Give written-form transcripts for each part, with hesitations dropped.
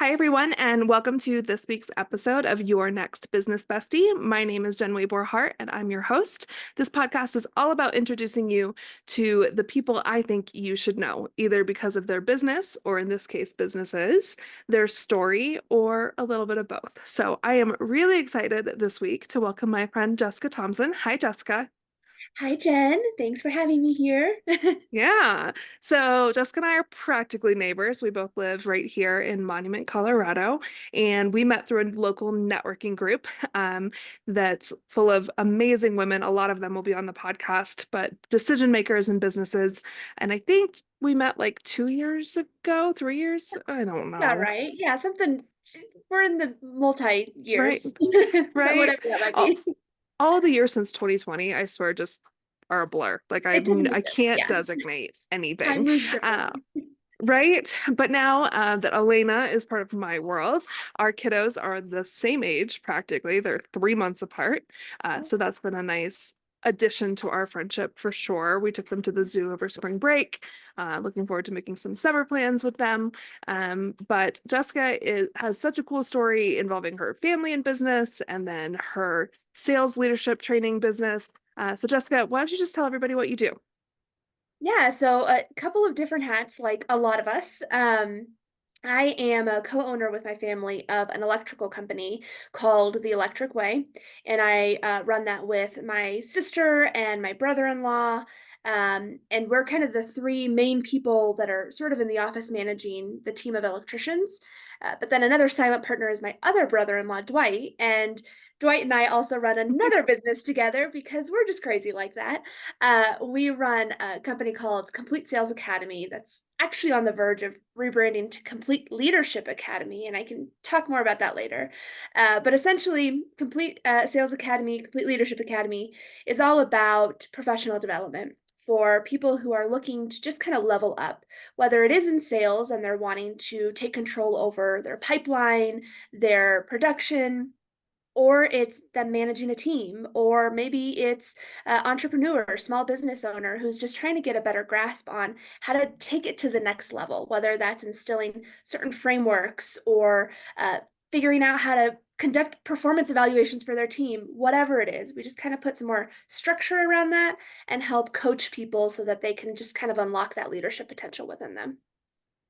Hi, everyone, and welcome to this week's episode of Your Next Business Bestie. My name is Jen Borhart, and I'm your host. This podcast is all about introducing you to the people I think you should know, either because of their business, or in this case, businesses, their story, or a little bit of both. So I am really excited this week to welcome my friend Jessica Thompson. Hi, Jessica. Hi, Jen. Thanks for having me here. Yeah. So Jessica and I are practically neighbors. We both live right here in Monument, Colorado, and we met through a local networking group that's full of amazing women. A lot of them will be on the podcast, but decision makers in businesses. And I think we met like 2 years ago, 3 years. I don't Yeah, know. right. Yeah, something. We're in the multi Right. years, Right. whatever that might All, be. all the years since 2020, I swear, just are a blur. Like It doesn't make I sense. can't Yeah, designate time anything. moves Uh, differently. Right. But now that Elena is part of my world, our kiddos are the same age practically. They're 3 months apart. So that's been a nice addition to our friendship for sure. We took them to the zoo over spring break. Looking forward to making some summer plans with them. But has such a cool story involving her family and business and then her sales leadership training business. So Jessica, why don't you just tell everybody what you do? Yeah, so a couple of different hats, like a lot of us. I am a co-owner with my family of an electrical company called The Electric Way, and I run that with my sister and my brother-in-law. And we're kind of the three main people that are sort of in the office managing the team of electricians. But then another silent partner is my other brother-in-law, Dwight, and Dwight and I also run another business together because we're just crazy like that. We run a company called Complete Sales Academy that's actually on the verge of rebranding to Complete Leadership Academy, and I can talk more about that later. But essentially, Complete Sales Academy, Complete Leadership Academy is all about professional development for people who are looking to just kind of level up, whether it is in sales and they're wanting to take control over their pipeline, their production, or it's them managing a team, or maybe it's an entrepreneur, small business owner who's just trying to get a better grasp on how to take it to the next level, whether that's instilling certain frameworks or figuring out how to conduct performance evaluations for their team, whatever it is. We just kind of put some more structure around that and help coach people so that they can just kind of unlock that leadership potential within them.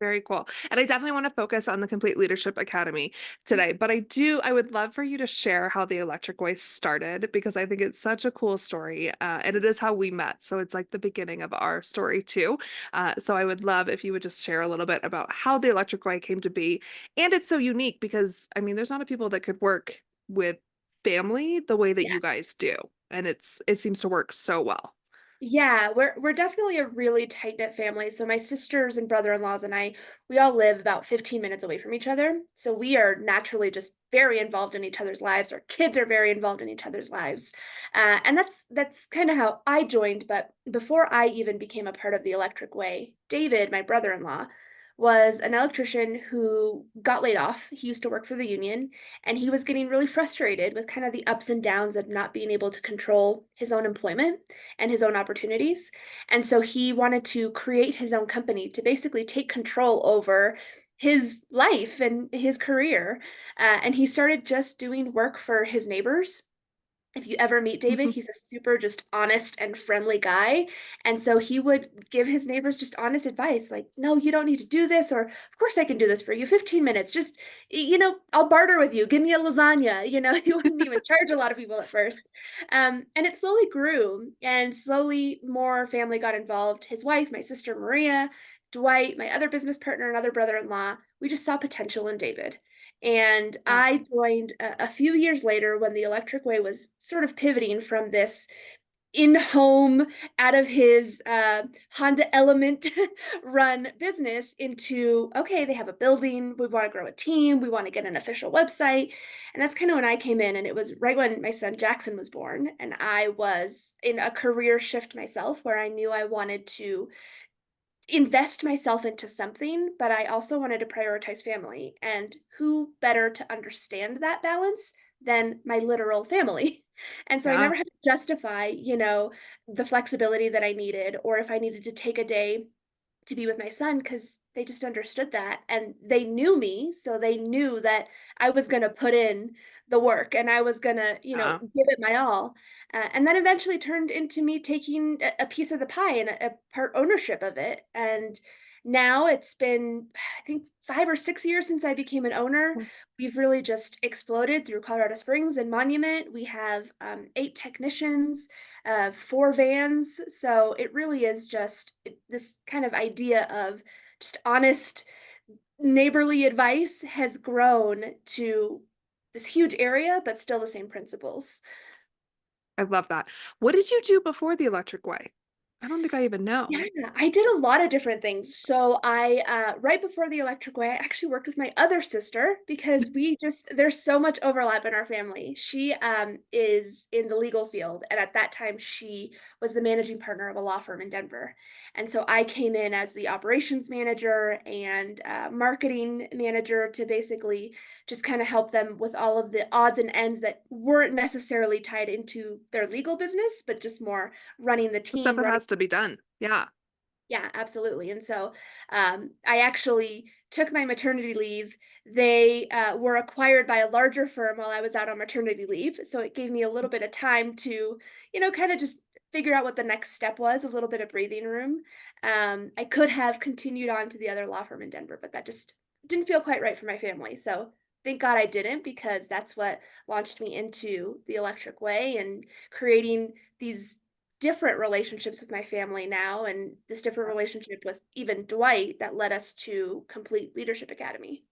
Very cool. And I definitely want to focus on the Complete Leadership Academy today. But I would love for you to share how the Electric Way started because I think it's such a cool story. And it is how we met. So it's like the beginning of our story too. So I would love if you would just share a little bit about how the Electric Way came to be. And it's so unique because, I mean, there's not a people that could work with family the way that Yeah. you guys do. And it seems to work so well. Yeah, we're definitely a really tight-knit family. So my sisters and brother-in-laws and I, we all live about 15 minutes away from each other. So we are naturally just very involved in each other's lives. Our kids are very involved in each other's lives. And that's kind of how I joined. But before I even became a part of the Electric Way, David, my brother-in-law, was an electrician who got laid off. He used to work for the union, and he was getting really frustrated with kind of the ups and downs of not being able to control his own employment and his own opportunities. And so he wanted to create his own company to basically take control over his life and his career. And he started just doing work for his neighbors. If you ever meet David, he's a super just honest and friendly guy. And so he would give his neighbors just honest advice like, no, you don't need to do this, or of course I can do this for you. 15 minutes, just, I'll barter with you. Give me a lasagna. He wouldn't even charge a lot of people at first. And it slowly grew, and slowly more family got involved. His wife, my sister Maria, Dwight, my other business partner, and other brother-in-law, we just saw potential in David. And Yeah. I joined a few years later when the Electric Way was sort of pivoting from this in-home, out of his Honda Element run business into, okay, they have a building, we want to grow a team, we want to get an official website. And that's kind of when I came in, and it was right when my son Jackson was born, and I was in a career shift myself where I knew I wanted to invest myself into something, but I also wanted to prioritize family. And who better to understand that balance than my literal family? And so I Yeah. never had to justify, the flexibility that I needed, or if I needed to take a day to be with my son because they just understood that and they knew me. So they knew that I was going to put in the work and I was going to, Uh, give it my all. And then eventually turned into me taking a piece of the pie and a part ownership of it. And now it's been, I think, 5 or 6 years since I became an owner. We've really just exploded through Colorado Springs and Monument. We have 8 technicians, 4 vans. So it really is just this kind of idea of just honest, neighborly advice has grown to this huge area, but still the same principles. I love that. What did you do before the electric way? I don't think I even Yeah, know. I did a lot of different things. So I, right before the electric way, I actually worked with my other sister because there's so much overlap in our family. She is in the legal field, and at that time, she was the managing partner of a law firm in Denver. And so I came in as the operations manager and marketing manager to basically just kind of help them with all of the odds and ends that weren't necessarily tied into their legal business, but just more running the The stuff team, that running. has to be done. Yeah. Yeah, absolutely. And so I actually took my maternity leave. They were acquired by a larger firm while I was out on maternity leave. So it gave me a little bit of time to, kind of just figure out what the next step was, a little bit of breathing room. I could have continued on to the other law firm in Denver, but that just didn't feel quite right for my family. So thank God I didn't, because that's what launched me into the electric way and creating these different relationships with my family now, and this different relationship with even Dwight that led us to complete Leadership Academy.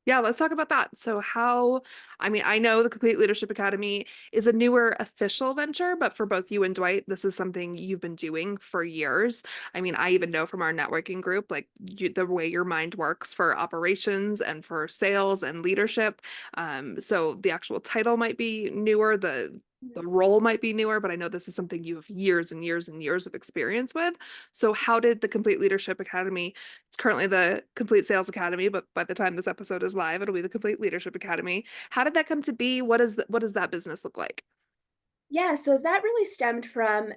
Yeah, let's talk about that. I mean, I know the Complete Leadership Academy is a newer official venture, but for both you and Dwight, this is something you've been doing for years. I mean, I even know from our networking group, like the way your mind works for operations and for sales and leadership. So the actual title might be newer, the role might be newer, but I know this is something you have years and years and years of experience with. So how did the Complete Leadership Academy, it's currently the Complete Sales Academy, but by the time this episode is live, it'll be the Complete Leadership Academy. How did that come to be? What does that business look like? Yeah, so that really stemmed from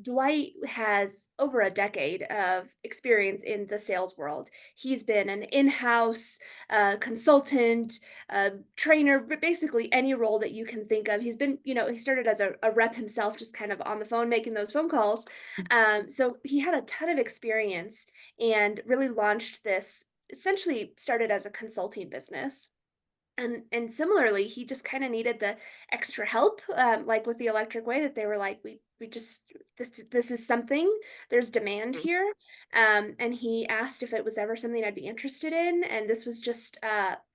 Dwight has over a decade of experience in the sales world. He's been an in-house consultant, trainer, but basically any role that you can think of. He's been, he started as a rep himself, just kind of on the phone making those phone calls. So he had a ton of experience and really launched this, essentially started as a consulting business. And similarly, he just kind of needed the extra help, like with the electric way, that they were like, we just this is something, there's demand Mhm. here. And he asked if it was ever something I'd be interested in. And this was just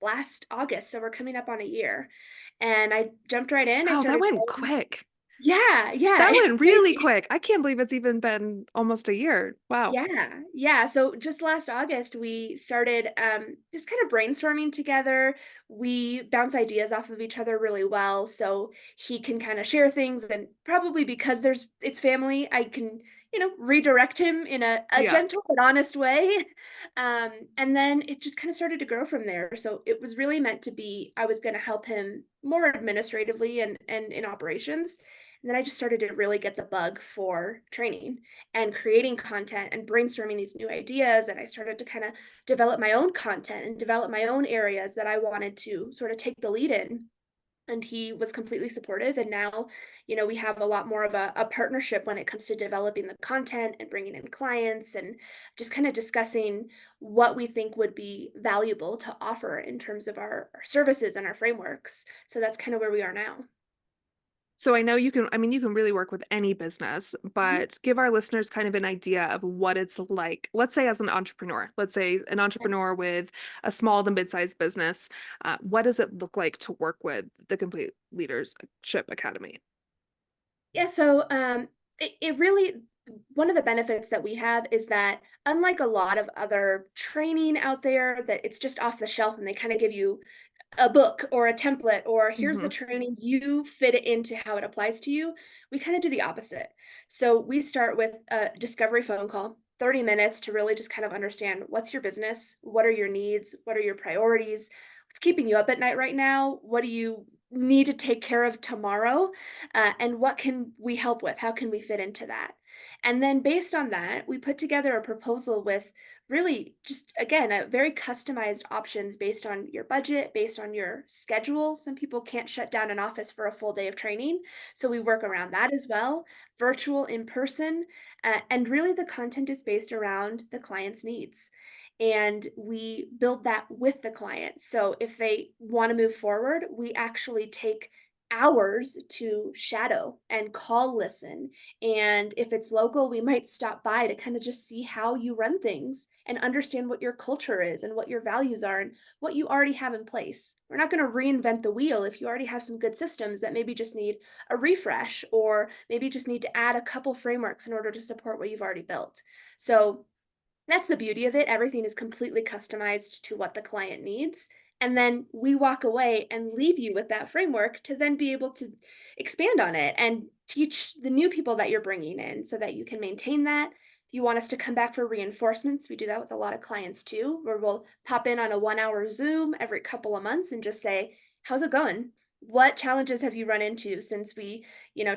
last August, so we're coming up on a year. And I jumped right in. I Wow, that started went going, quick. yeah, yeah, That it's went really crazy. quick. I can't believe it's even been almost a year. Wow. Yeah, yeah. So just last August, we started just kind of brainstorming together. We bounce ideas off of each other really well. So he can kind of share things, and probably because it's family, I can, redirect him in a Yeah. gentle but honest way. And then it just kind of started to grow from there. So it was really meant to be, I was going to help him more administratively and in operations. And then I just started to really get the bug for training and creating content and brainstorming these new ideas. And I started to kind of develop my own content and develop my own areas that I wanted to sort of take the lead in. And he was completely supportive. And now, we have a lot more of a partnership when it comes to developing the content and bringing in clients and just kind of discussing what we think would be valuable to offer in terms of our services and our frameworks. So that's kind of where we are now. So I know I mean, you can really work with any business, Mhm. but give our listeners kind of an idea of what it's like. Let's say as an entrepreneur, let's say an entrepreneur with a small to mid-sized business. What does it look like to work with the Complete Leadership Academy? Yeah, so it really, one of the benefits that we have is that unlike a lot of other training out there, that it's just off the shelf and they kind of give you a book or a template or here's the Hmm. training, you fit it into how it applies to you. We kind of do the opposite. So we start with a discovery phone call, 30 minutes to really just kind of understand what's your business, what are your needs, what are your priorities, what's keeping you up at night right now, what do you need to take care of tomorrow, and what can we help with? How can we fit into that? And then based on that, we put together a proposal with really just, again, a very customized options based on your budget, based on your schedule. Some people can't shut down an office for a full day of training, so we work around that as well, virtual, in person, and really the content is based around the client's needs. And we build that with the client. So if they want to move forward, we actually take hours to shadow and call listen. And if it's local, we might stop by to kind of just see how you run things and understand what your culture is and what your values are and what you already have in place. We're not going to reinvent the wheel if you already have some good systems that maybe just need a refresh or maybe just need to add a couple frameworks in order to support what you've already built. So that's the beauty of it. Everything is completely customized to what the client needs. And then we walk away and leave you with that framework to then be able to expand on it and teach the new people that you're bringing in so that you can maintain that. If you want us to come back for reinforcements, we do that with a lot of clients too, where we'll pop in on a 1 hour Zoom every couple of months and just say, how's it going? What challenges have you run into since we,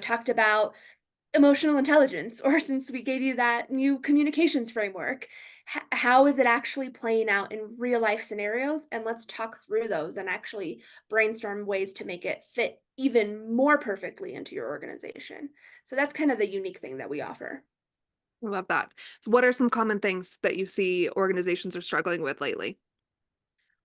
talked about emotional intelligence or since we gave you that new communications framework? How is it actually playing out in real life scenarios? And let's talk through those and actually brainstorm ways to make it fit even more perfectly into your organization. So that's kind of the unique thing that we offer. I love that. So what are some common things that you see organizations are struggling with lately?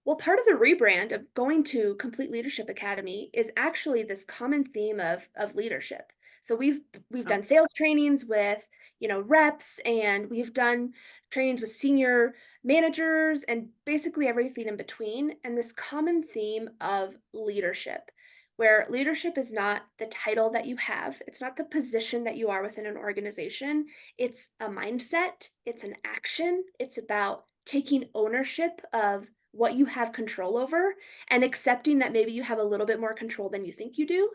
Well, part of the rebrand of going to Complete Leadership Academy is actually this common theme of leadership. So we've Oh, done sales trainings with, reps, and we've done trainings with senior managers and basically everything in between, and this common theme of leadership, where leadership is not the title that you have, it's not the position that you are within an organization, it's a mindset, it's an action, it's about taking ownership of what you have control over and accepting that maybe you have a little bit more control than you think you do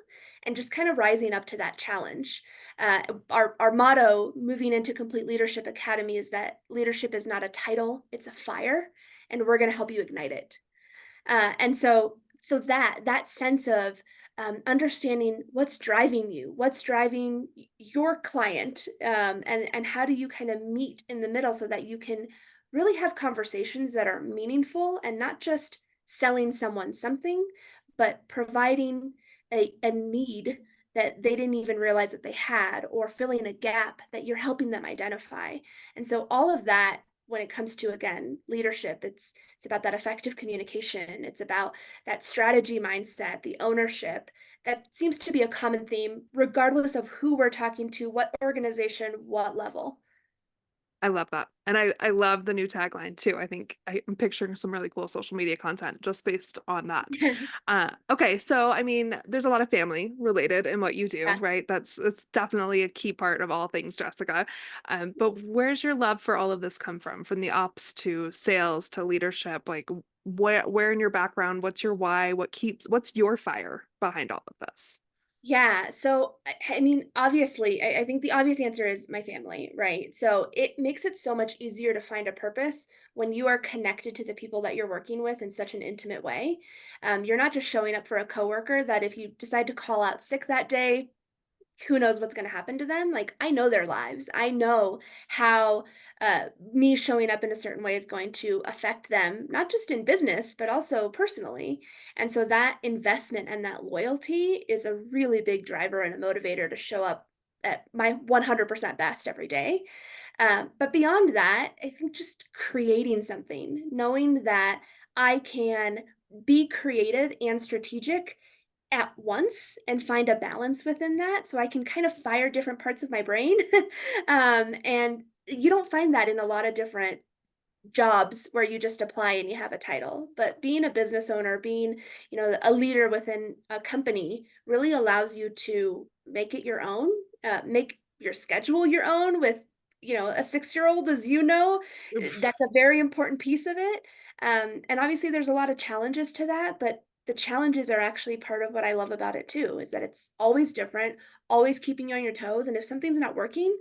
and just kind of rising up to that challenge. Our motto moving into Complete Leadership Academy is that leadership is not a title, it's a fire, and we're going to help you ignite it. And so that sense of understanding what's driving you, what's driving your client, and how do you kind of meet in the middle so that you can really have conversations that are meaningful and not just selling someone something, but providing a need that they didn't even realize that they had, or filling a gap that you're helping them identify. And so all of that, when it comes to, again, leadership, it's about that effective communication, it's about that strategy mindset, the ownership. That seems to be a common theme regardless of who we're talking to, what organization, what level. I love that. And I love the new tagline too. I'm picturing some really cool social media content just based on that. Okay, so I mean, there's a lot of family related in what you do, Yeah. right? It's definitely a key part of all things Jessica. But where's your love for all of this come from? From the ops to sales to leadership? Like where in your background, what's your why? What's your fire behind all of this? Yeah. So, I mean, obviously, I think the obvious answer is my family, right? So it makes it so much easier to find a purpose when you are connected to the people that you're working with in such an intimate way. You're not just showing up for a coworker that if you decide to call out sick that day, who knows what's going to happen to them. Like, I know their lives, I know how me showing up in a certain way is going to affect them, not just in business but also personally. And so that investment and that loyalty is a really big driver and a motivator to show up at my 100% best every day. But beyond that, I think just creating something, knowing that I can be creative and strategic at once and find a balance within that so I can kind of fire different parts of my brain. And you don't find that in a lot of different jobs where you just apply and you have a title. But being a business owner, being, a leader within a company really allows you to make it your own, make your schedule your own with, a 6-year-old, as you know, that's a very important piece of it. And obviously there's a lot of challenges to that, but the challenges are actually part of what I love about it too, is that it's always different, always keeping you on your toes. And if something's not working,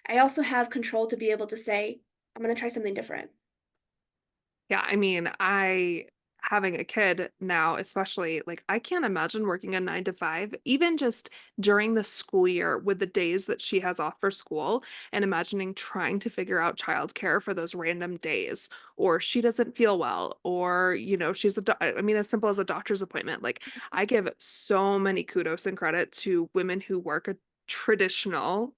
I also have control to be able to say, I'm going to try something different. Yeah, I mean, I having a kid now, especially, like, I can't imagine working a 9 to 5, even just during the school year with the days that she has off for school, and imagining trying to figure out childcare for those random days, or she doesn't feel well, or, she's I mean, as simple as a doctor's appointment. Like, I give so many kudos and credit to women who work a traditional,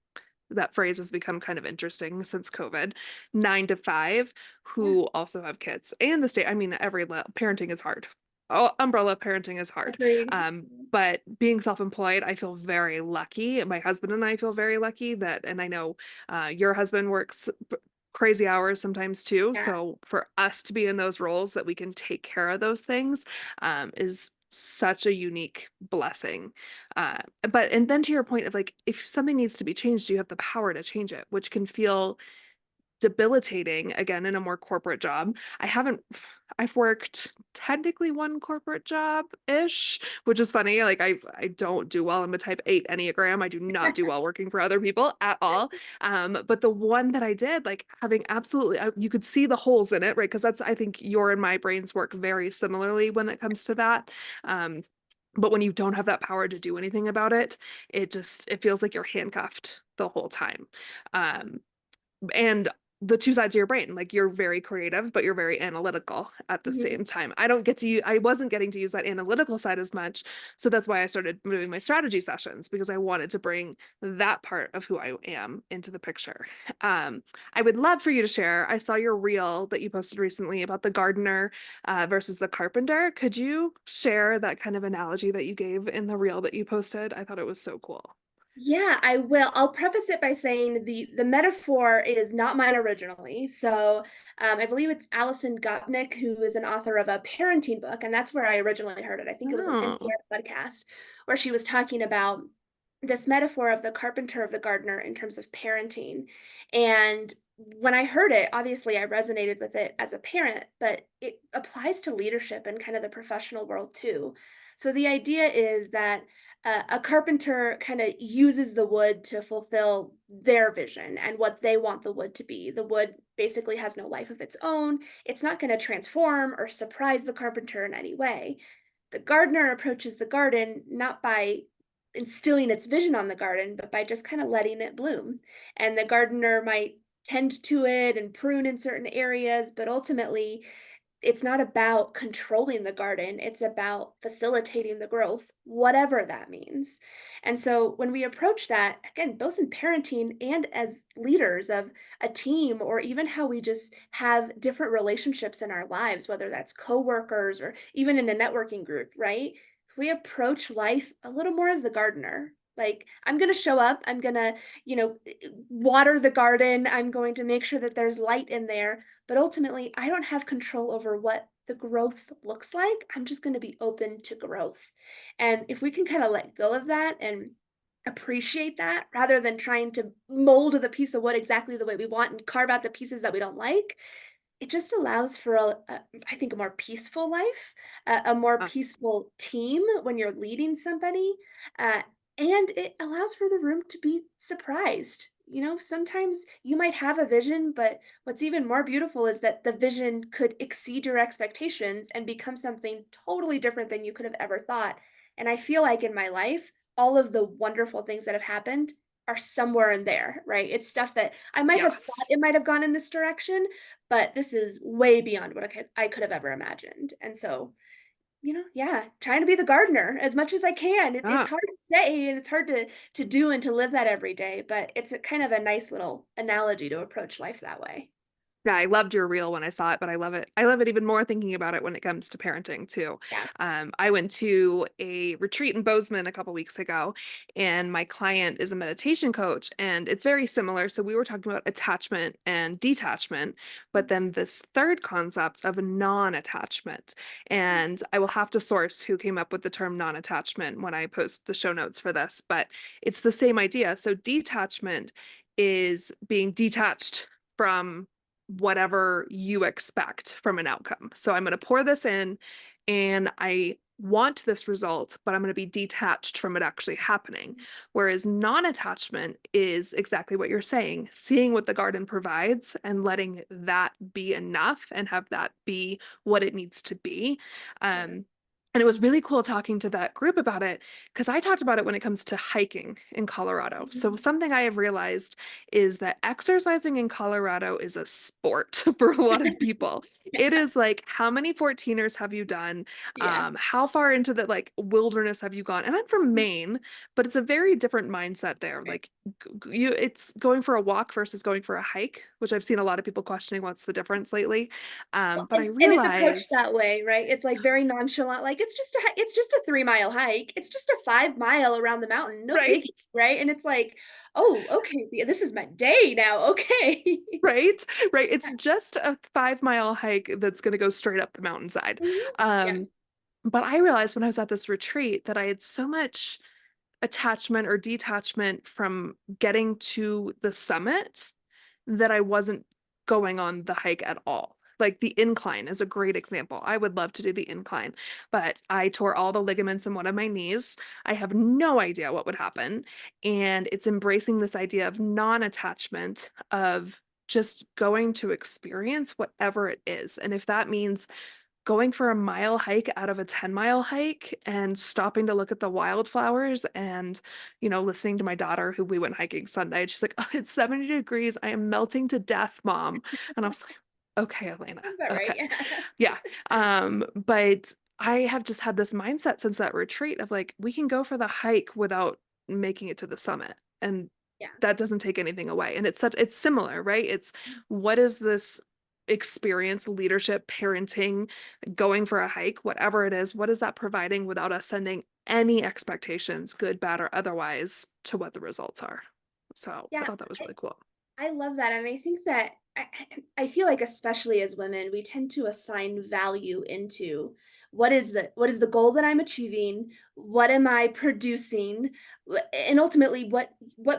that phrase has become kind of interesting since COVID, 9 to 5, Yeah, who also have kids. And the state, I mean, parenting is hard. Oh, umbrella parenting is hard. agreed. But being self-employed, I feel very lucky. My husband and I feel very lucky that, and I know your husband works crazy hours sometimes too. Yeah. So for us to be in those roles that we can take care of those things, is such a unique blessing. And then to your point of like, if something needs to be changed, you have the power to change it, which can feel debilitating again in a more corporate job. I've worked technically one corporate job-ish, which is funny. Like, I don't do well. I'm a type 8 Enneagram. I do not do well working for other people at all. But the one that I did, like, having absolutely, you could see the holes in it, right? Because I think your and my brains work very similarly when it comes to that. Um, but when you don't have that power to do anything about it, it feels like you're handcuffed the whole time. Um, and the two sides of your brain, like, you're very creative but you're very analytical at the Mhm. same time. I wasn't getting to use that analytical side as much, so that's why I started doing my strategy sessions, because I wanted to bring that part of who I am into the picture. I would love for you to share, I saw your reel that you posted recently about the gardener versus the carpenter. Could you share that kind of analogy that you gave in the reel that you posted? I thought it was so cool. Yeah, I will. I'll preface it by saying the metaphor is not mine originally. So, I believe it's Alison Gopnik, who is an author of a parenting book, and that's where I originally heard it. I think it was an Oh. NPR podcast where she was talking about this metaphor of the carpenter of the gardener in terms of parenting. And when I heard it, obviously I resonated with it as a parent, but it applies to leadership and kind of the professional world too. So the idea is that a carpenter kind of uses the wood to fulfill their vision and what they want the wood to be. The wood basically has no life of its own. It's not going to transform or surprise the carpenter in any way. The gardener approaches the garden not by instilling its vision on the garden, but by just kind of letting it bloom. And the gardener might tend to it and prune in certain areas, but ultimately it's not about controlling the garden, it's about facilitating the growth, whatever that means. And so when we approach that, again, both in parenting and as leaders of a team, or even how we just have different relationships in our lives, whether that's coworkers or even in a networking group, right? If we approach life a little more as the gardener, like I'm going to show up, I'm going to, water the garden, I'm going to make sure that there's light in there, but ultimately, I don't have control over what the growth looks like. I'm just going to be open to growth. And if we can kind of let go of that and appreciate that rather than trying to mold the piece of wood exactly the way we want and carve out the pieces that we don't like, it just allows for I think, a more peaceful life, a more peaceful team when you're leading somebody, uh, and it allows for the room to be surprised. Sometimes you might have a vision, but what's even more beautiful is that the vision could exceed your expectations and become something totally different than you could have ever thought. And I feel like in my life, all of the wonderful things that have happened are somewhere in there, right? It's stuff that I might have thought Yes. it might have gone in this direction, but this is way beyond what I could have ever imagined. And so, yeah, trying to be the gardener as much as I can. It's Ah. hard to say and it's hard to do and to live that every day, but it's a kind of a nice little analogy to approach life that way. Yeah, I loved your reel when I saw it, but I love it. I love it even more thinking about it when it comes to parenting too. Yeah. I went to a retreat in Bozeman a couple weeks ago, and my client is a meditation coach, and it's very similar. So we were talking about attachment and detachment, but then this third concept of non-attachment. And I will have to source who came up with the term non-attachment when I post the show notes for this, but it's the same idea. So detachment is being detached from whatever you expect from an outcome. So I'm going to pour this in, and I want this result, but I'm going to be detached from it actually happening. Whereas non-attachment is exactly what you're saying, seeing what the garden provides and letting that be enough and have that be what it needs to be. Yeah. And it was really cool talking to that group about it because I talked about it when it comes to hiking in Colorado. So Mhm. something I have realized is that exercising in Colorado is a sport for a lot of people. It is like, how many 14ers have you done? Yeah. How far into the like wilderness have you gone? And I'm from Maine, but it's a very different mindset there. Right. Like it's going for a walk versus going for a hike, which I've seen a lot of people questioning what's the difference lately. Well, But I and it's approached realize, that way, right? It's, like, very nonchalant, like, it's just a 3-mile hike, it's just a 5 mile around the mountain, no right? biggie, right? And it's like, "Oh, okay, yeah, this is my day now, okay." Right? Right. It's Yeah. just a 5-mile hike that's going to go straight up the mountainside. Mhm. Yeah, Um, but I realized when I was at this retreat that I had so much attachment or detachment from getting to the summit that I wasn't going on the hike at all. Like the incline is a great example. I would love to do the incline, but I tore all the ligaments in one of my knees. I have no idea what would happen. And it's embracing this idea of non attachment, of just going to experience whatever it is. And if that means going for a mile hike out of a 10-mile hike and stopping to look at the wildflowers and, listening to my daughter who we went hiking Sunday. And she's like, oh, it's 70 degrees. I am melting to death, mom. And I was like, okay, Elena. sounds about right, Okay. yeah. Yeah. But I have just had this mindset since that retreat of like, we can go for the hike without making it to the summit. And Yeah. that doesn't take anything away. And it's similar, right? It's what is this experience, leadership, parenting, going for a hike, whatever it is, what is that providing without us sending any expectations, good, bad, or otherwise, to what the results are? So I Yeah, thought that was really cool. I love that, and I think that I feel like especially as women, we tend to assign value into what is the goal that I'm achieving? What am I producing? And ultimately, what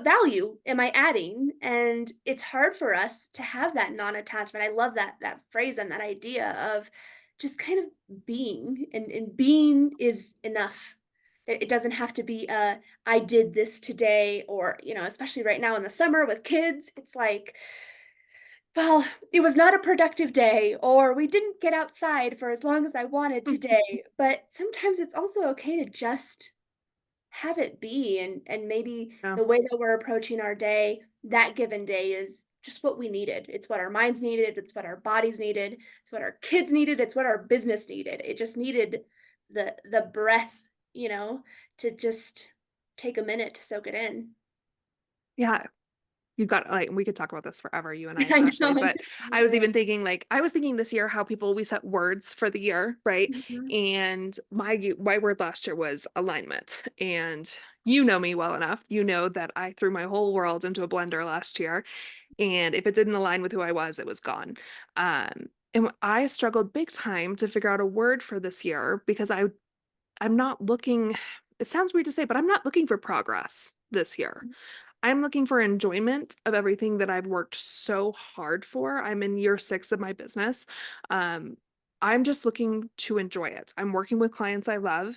value am I adding? And it's hard for us to have that non-attachment. I love that phrase and that idea of just kind of being, and being is enough. It doesn't have to be a I did this today, or, especially right now in the summer with kids, it's like, well, it was not a productive day, or we didn't get outside for as long as I wanted today. But sometimes it's also okay to just have it be, and maybe Yeah. the way that we're approaching our day, that given day is just what we needed. It's what our minds needed, it's what our bodies needed, it's what our kids needed, it's what our business needed. It just needed the breath, to just take a minute to soak it in. Yeah. You've got like we could talk about this forever, you and I I especially, know, I but I was know. even thinking like I was thinking this year how people we set words for the year, right? Mhm. And my word last year was alignment. And you know me well enough. You know that I threw my whole world into a blender last year. And if it didn't align with who I was, it was gone. And I struggled big time to figure out a word for this year because I'm not looking, it sounds weird to say, but I'm not looking for progress this year. I'm looking for enjoyment of everything that I've worked so hard for. I'm in year 6 of my business. Um, I'm just looking to enjoy it. I'm working with clients I love.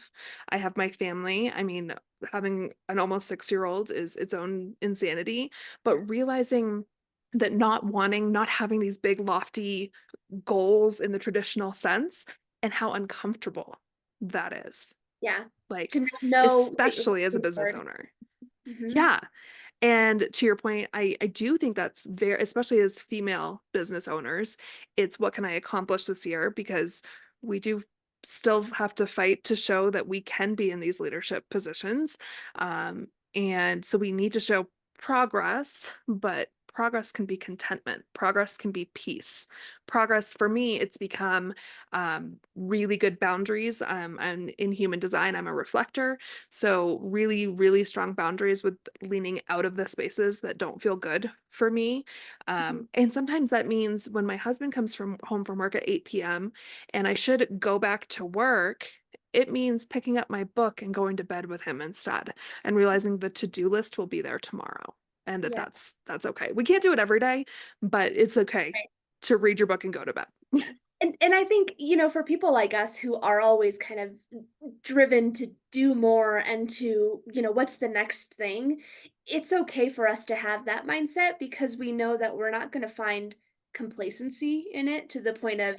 I have my family. I mean, having an almost 6-year-old is its own insanity, but Yeah, realizing that not having these big, lofty goals in the traditional sense and how uncomfortable that is. yeah. Like, To not know what you're especially as a working business toward. owner. Mhm. Yeah. And to your point, I do think that's very, especially as female business owners, it's what can I accomplish this year? Because we do still have to fight to show that we can be in these leadership positions. And so we need to show progress, but progress can be contentment. Progress can be peace. Progress for me, it's become really good boundaries. And in human design, I'm a reflector. So really, really strong boundaries with leaning out of the spaces that don't feel good for me. Mhm. And sometimes that means when my husband comes from home from work at 8 p.m. and I should go back to work, it means picking up my book and going to bed with him instead and realizing the to-do list will be there tomorrow and that Yeah. that's okay. We can't do it every day, but it's okay Right. to read your book and go to bed. Yeah. And I think, for people like us who are always kind of driven to do more and to, what's the next thing, it's okay for us to have that mindset because we know that we're not going to find complacency in it to the point of,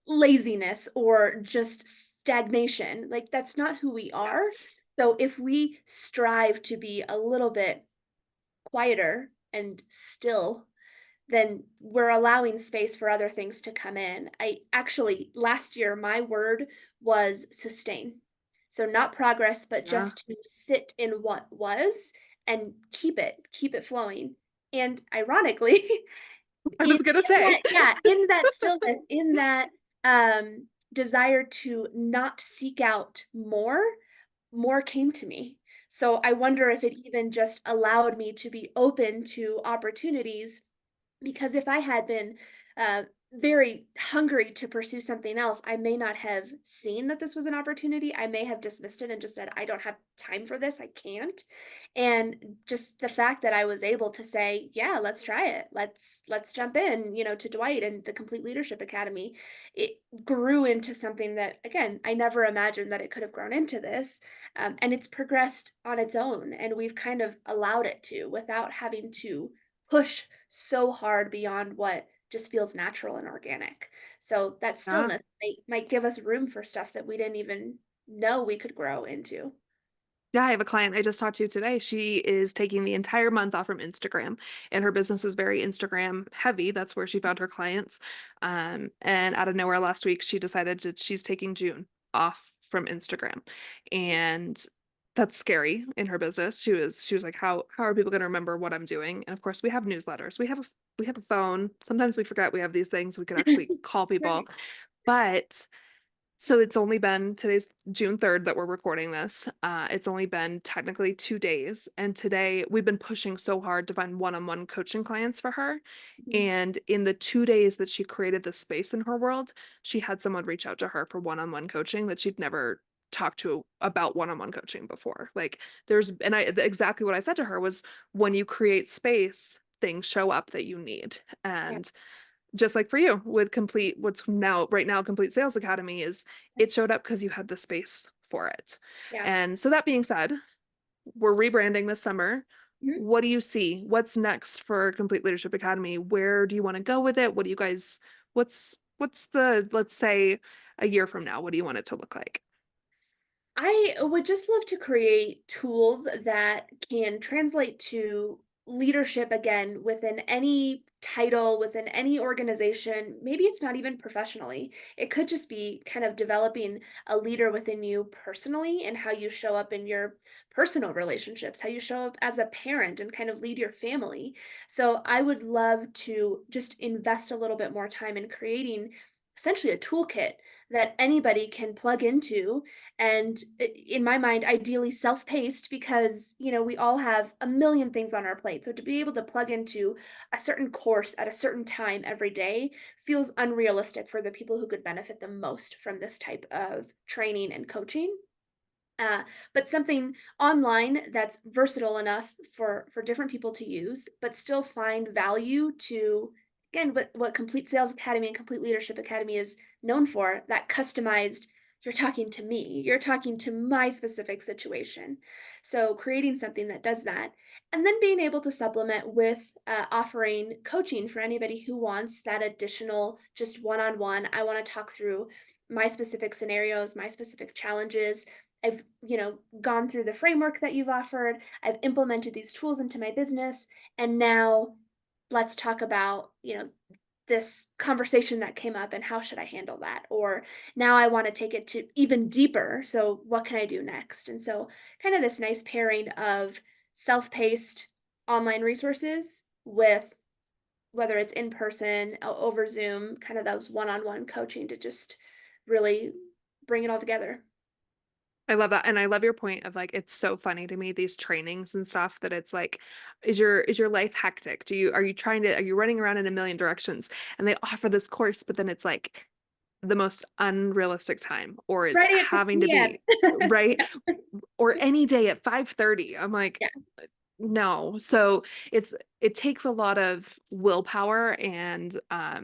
laziness or just stagnation. Like that's not who we are. Yes. So if we strive to be a little bit quieter and still, then we're allowing space for other things to come in. I actually, last year, my word was sustain. So not progress, but Yeah. just to sit in what was and keep it flowing. And ironically, I was gonna in say. that, yeah, in that stillness, in that desire to not seek out more came to me. So I wonder if it even just allowed me to be open to opportunities because if I had been very hungry to pursue something else, I may not have seen that this was an opportunity. I may have dismissed it and just said, I don't have time for this. I can't. And just the fact that I was able to say, yeah, let's try it. Let's jump in, to Dwight and the Complete Leadership Academy. It grew into something that, again, I never imagined that it could have grown into this. And it's progressed on its own. And we've kind of allowed it to without having to push so hard beyond what just feels natural and organic. So that Yeah. stillness might give us room for stuff that we didn't even know we could grow into. Yeah, I have a client I just talked to today. She is taking the entire month off from Instagram, and her business is very Instagram heavy. That's where she found her clients. And out of nowhere last week, she decided that she's taking June off from Instagram, and that's scary in her business. She was like, how are people going to remember what I'm doing? And of course, we have newsletters. We have a phone. Sometimes we forget we have these things. We could actually call people, Right. but. So it's only been today's June 3rd that we're recording this. It's only been technically 2 days. And today we've been pushing so hard to find one-on-one coaching clients for her. Mhm. And in the 2 days that she created this space in her world, she had someone reach out to her for one-on-one coaching that she'd never talked to about one-on-one coaching before. Like and exactly what I said to her was when you create space, things show up that you need. Yeah. And just like for you with complete what's now right now complete sales academy is it showed up because you had the space for it. Yeah. And so that being said, we're rebranding this summer. Mhm. What do you see? What's next for Complete Leadership Academy? Where do you want to go with it? What do you guys what's the, let's say, a year from now, what do you want it to look like? I would just love to create tools that can translate to leadership again within any title, within any organization. Maybe it's not even professionally. It could just be kind of developing a leader within you personally and how you show up in your personal relationships, how you show up as a parent and kind of lead your family. So I would love to just invest a little bit more time in creating essentially a toolkit that anybody can plug into and in my mind ideally self-paced because we all have a million things on our plate, so to be able to plug into a certain course at a certain time every day feels unrealistic for the people who could benefit the most from this type of training and coaching. uh, but something online that's versatile enough for different people to use, but still find value to, again, what Complete Sales Academy and Complete Leadership Academy is known for, that customized, you're talking to me, you're talking to my specific situation. So creating something that does that, and then being able to supplement with offering coaching for anybody who wants that additional just one-on-one. I want to talk through my specific scenarios, my specific challenges. I've, gone through the framework that you've offered. I've implemented these tools into my business. And now let's talk about, this conversation that came up and how should I handle that? Or now I want to take it to even deeper. So what can I do next? And so kind of this nice pairing of self-paced online resources with whether it's in person, over Zoom, kind of those one-on-one coaching to just really bring it all together. I love that. And I love your point of like, it's so funny to me, these trainings and stuff that it's like, is your life hectic? Are you running around in a million directions? And they offer this course, but then it's like the most unrealistic time, or it's Friday at having to 6 be PM. right, or any day at 5:30. I'm like, Yeah, no. So it's it takes a lot of willpower and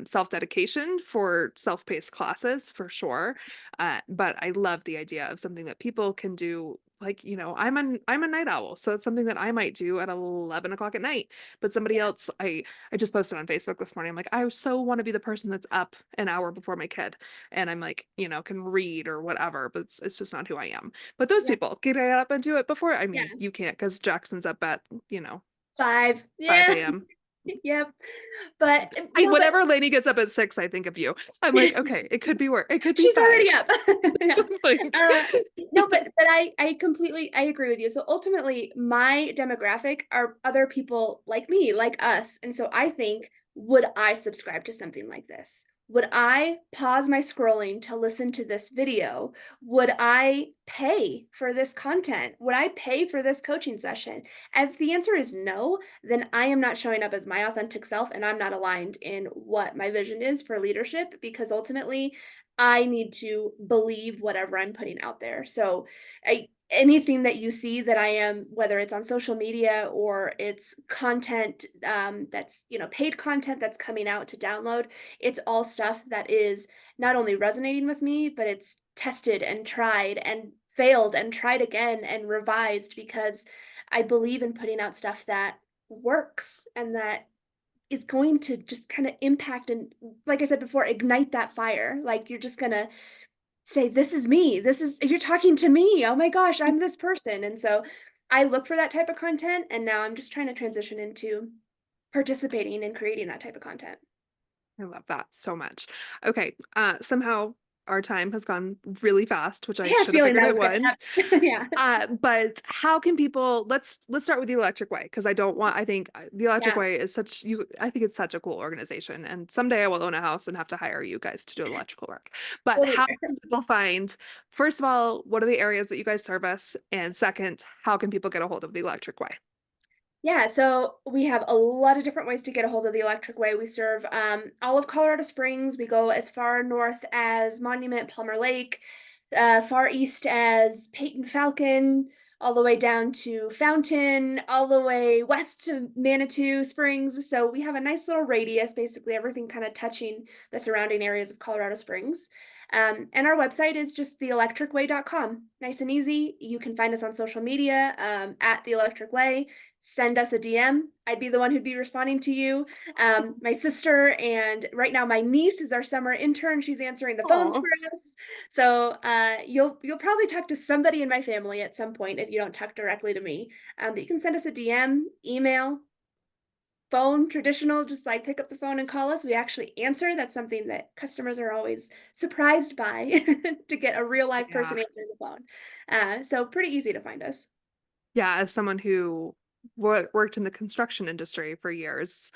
self-dedication for self-paced classes for sure. But I love the idea of something that people can do. Like, I'm a night owl, so it's something that I might do at 11 o'clock at night. But somebody Yeah. else, I just posted on Facebook this morning. I'm like, I so want to be the person that's up an hour before my kid, and I'm like, can read or whatever, but it's just not who I am. But those Yeah. people can get up and do it before. I Yeah. mean, you can't because Jackson's up at, 5. 5 Yeah. a.m. Yep. But I no, but whenever Lainey gets up at 6, I think of you. I'm like, okay, it could be work. It could be she's 5. already up. Yeah. Like, Uh, no, but I completely I agree with you. So ultimately, my demographic are other people like me, like us. And so I think, would I subscribe to something like this? Would I pause my scrolling to listen to this video? Would I pay for this content? Would I pay for this coaching session? If the answer is no, then I am not showing up as my authentic self and I'm not aligned in what my vision is for leadership because ultimately I need to believe whatever I'm putting out there. So, anything that you see that I am, whether it's on social media or it's content that's paid content that's coming out to download, it's all stuff that is not only resonating with me, but it's tested and tried and failed and tried again and revised because I believe in putting out stuff that works and that is going to just kind of impact and, like I said before, ignite that fire. Like you're just gonna say, "This is me. This is you're talking to me. Oh my gosh, I'm this person." And so I look for that type of content, and now I'm just trying to transition into participating and creating that type of content. I love that so much. Okay, somehow our time has gone really fast, which I I had a should have feeling figured that it was gonna would. happen. Yeah. But how can people let's start with the Electric Way because I think the Electric Yeah. Way is I think it's such a cool organization and someday I will own a house and have to hire you guys to do electrical work. But Totally how fair. can people find first of all, what are the areas that you guys service? And second, how can people get a hold of the Electric Way? Yeah, so we have a lot of different ways to get a hold of the Electric Way. We serve all of Colorado Springs. We go as far north as Monument, Palmer Lake, far east as Peyton Falcon, all the way down to Fountain, all the way west to Manitou Springs. So we have a nice little radius, basically everything kind of touching the surrounding areas of Colorado Springs. And our website is just theelectricway.com. Nice and easy. You can find us on social media at The Electric Way. Send us a DM. I'd be the one who'd be responding to you. My sister and right now my niece is our summer intern. She's answering the phones Oh, for us. So you'll probably talk to somebody in my family at some point if you don't talk directly to me. But you can send us a DM, email, phone, traditional, just like pick up the phone and call us. We actually answer. That's something that customers are always surprised by to get a real live yeah. person answering the phone. So pretty easy to find us. Yeah, as someone who worked in the construction industry for years,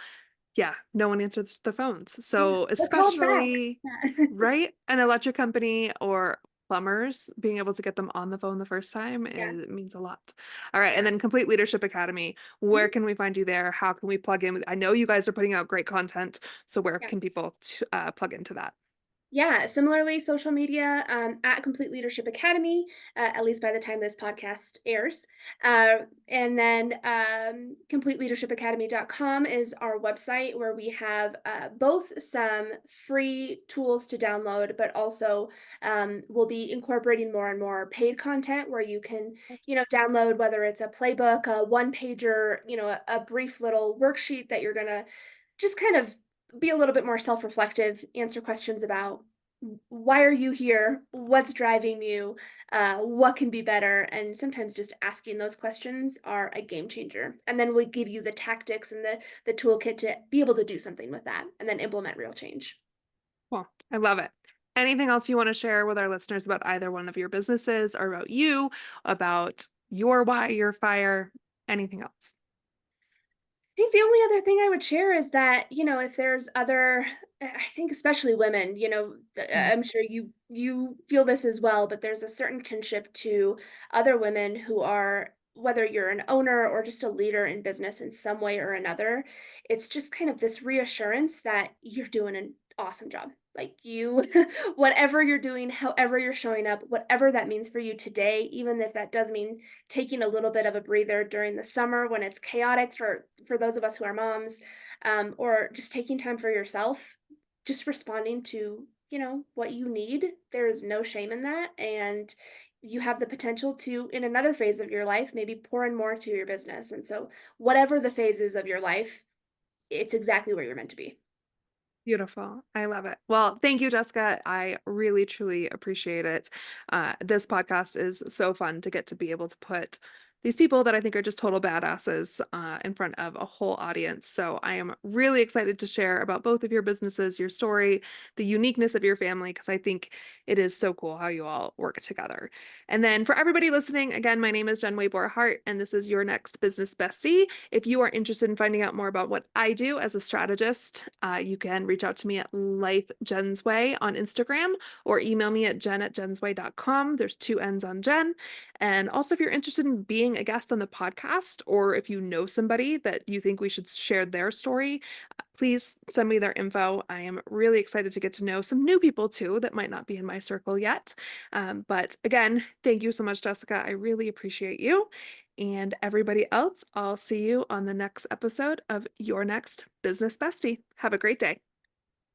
yeah, no one answers the phones. Yeah, So we're called back. especially, Yeah. right, an electric company or plumbers, being able to get them on the phone the first time Yeah. it means a lot. All right, and Yeah. then Complete Leadership Academy. Mhm. Where can we find you there? How can we plug in? I know you guys are putting out great content, so where Yeah. can people plug into that? Yeah, similarly, social media at Complete Leadership Academy, at least by the time this podcast airs. And then CompleteLeadershipAcademy.com is our website where we have both some free tools to download, but also we'll be incorporating more and more paid content where you can, Yes. download whether it's a playbook, a one pager, a brief little worksheet that you're going to just kind of be a little bit more self-reflective, answer questions about why are you here? What's driving you? What can be better? And sometimes just asking those questions are a game changer. And then we give you the tactics and the toolkit to be able to do something with that and then implement real change. Cool. I love it. Anything else you want to share with our listeners about either one of your businesses or about you, about your why, your fire, anything else? I think the only other thing I would share is that, if there's other, I think especially women, Mm. I'm sure you feel this as well, but there's a certain kinship to other women who are, whether you're an owner or just a leader in business in some way or another, it's just kind of this reassurance that you're doing an awesome job. Like you, whatever you're doing, however you're showing up, whatever that means for you today, even if that does mean taking a little bit of a breather during the summer when it's chaotic for those of us who are moms, or just taking time for yourself, just responding to, what you need. There is no shame in that, and you have the potential to, in another phase of your life, maybe pour in more to your business. And so, whatever the phases of your life, it's exactly where you're meant to be. Beautiful. I love it. Well, thank you, Jessica. I really, truly appreciate it. This podcast is so fun to get to be able to put these people that I think are just total badasses in front of a whole audience. So I am really excited to share about both of your businesses, your story, the uniqueness of your family, because I think it is so cool how you all work together. And then for everybody listening, again, my name is Jen Waybor Hart, and this is your Next Business Bestie. If you are interested in finding out more about what I do as a strategist, you can reach out to me at Life Jen's Way on Instagram or email me at jen@jensway.com. There's two N's on Jen. And also, if you're interested in being a guest on the podcast, or if you know somebody that you think we should share their story, please send me their info. I am really excited to get to know some new people too that might not be in my circle yet. But again, thank you so much, Jessica. I really appreciate you. And everybody else, I'll see you on the next episode of Your Next Business Bestie. Have a great day.